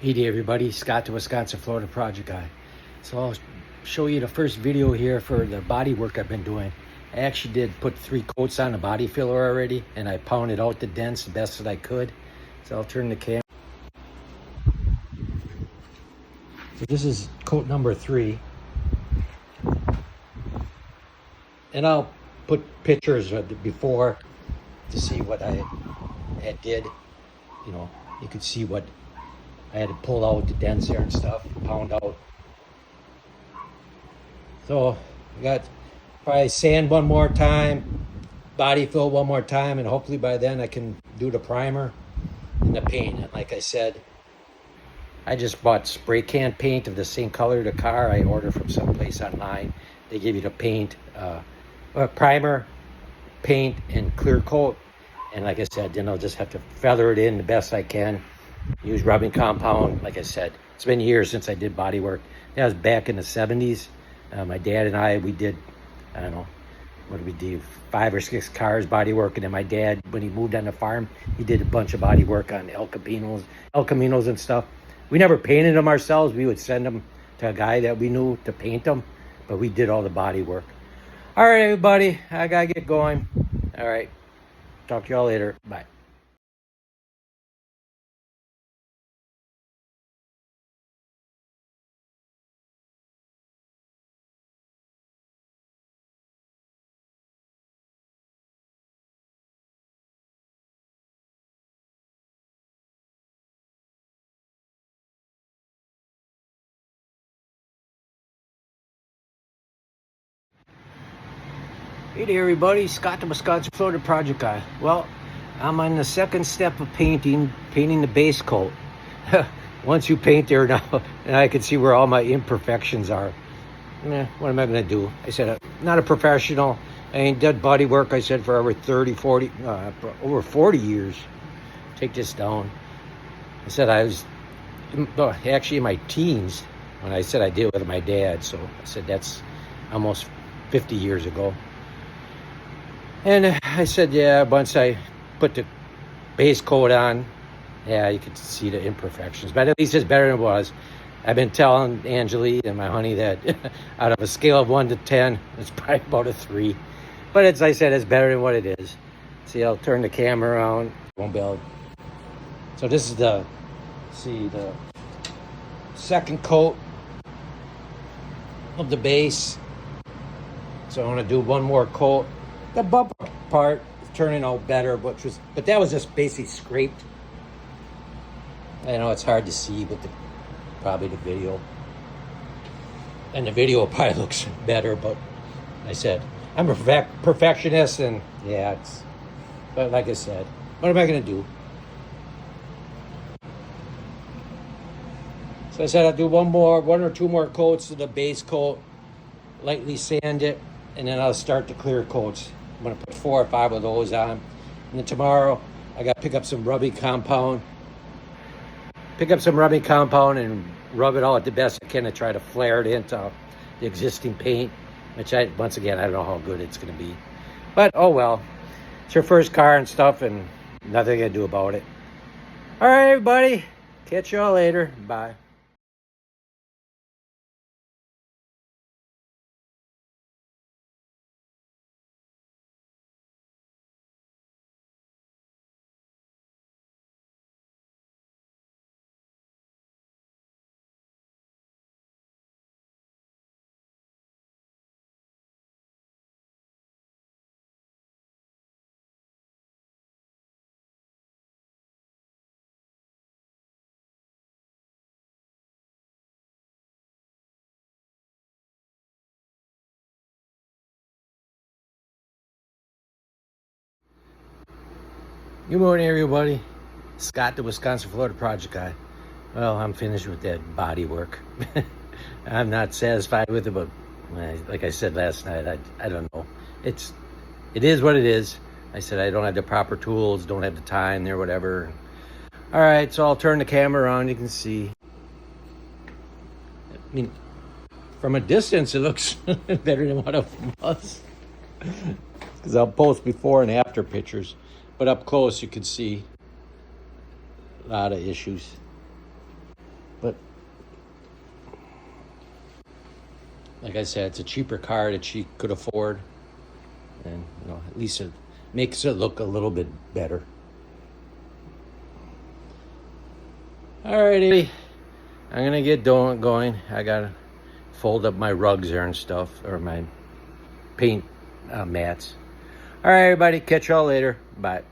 Hey there everybody, Scott the Wisconsin, Florida project guy. So I'll show you the first video here for the body work I've been doing. I actually did put 3 coats on the body filler already, and I pounded out the dents the best that I could. So I'll turn the camera. So this is coat number 3. And I'll put pictures of the before to see what I did. You know, you could see what I had to pull out the dents there and stuff, pound out. So I got probably sand one more time, body fill one more time, and hopefully by then I can do the primer and the paint. And like I said, I just bought spray can paint of the same color of the car I ordered from someplace online. They give you the paint, primer, paint, and clear coat. And like I said, then I'll just have to feather it in the best I can. Use rubbing compound. Like I said, it's been years since I did body work. That was back in the 70s. My dad and I, we did, I don't know, what did we do? 5 or 6 cars body work. And then my dad, when he moved on the farm, he did a bunch of body work on El Caminos and stuff. We never painted them ourselves. We would send them to a guy that we knew to paint them, but we did all the body work. All right, everybody, I gotta get going. All right, talk to y'all later. Bye. Hey there everybody, Scott the Wisconsin, Florida project guy. Well, I'm on the second step of painting the base coat. Once you paint there now, and I can see where all my imperfections are. What am I gonna do? I said, I'm not a professional. I ain't done body work, I said, for over 40 years. Take this down. I said I was actually in my teens when I said I did it with my dad. So I said that's almost 50 years ago. And I said, yeah, once I put the base coat on, yeah, you could see the imperfections, but at least it's better than it was. I've been telling Angelique and my honey that out of a scale of 1 to 10, it's probably about a 3. But as I said, it's better than what it is. See, I'll turn the camera around. Won't be able. So this is the second coat of the base. So I want to do one more coat. The bumper part is turning out better, but that was just basically scraped. I know it's hard to see with probably the video, and the video probably looks better. But I said I'm a perfectionist, and yeah, but like I said, what am I gonna do? So I said I'll do one or two more coats of the base coat, lightly sand it, and then I'll start the clear coats. I'm gonna put 4 or 5 of those on. And then tomorrow, I gotta pick up some rubbing compound. And rub it all at the best I can to try to flare it into the existing paint, which once again, I don't know how good it's gonna be. But oh well, it's your first car and stuff, and nothing I can do about it. All right, everybody, catch y'all later. Bye. Good morning, everybody. Scott, the Wisconsin, Florida project guy. Well, I'm finished with that body work. I'm not satisfied with it, but like I said last night, I don't know. It is what it is. I said I don't have the proper tools, don't have the time there, whatever. All right, so I'll turn the camera around. You can see. I mean, from a distance, it looks better than what it was. Because I'll post before and after pictures. But up close, you can see a lot of issues. like I said, it's a cheaper car that she could afford. And, you know, at least it makes it look a little bit better. Alrighty, I'm gonna get going. I gotta fold up my rugs there and stuff, or my paint mats. All right, everybody, catch y'all later. Bye.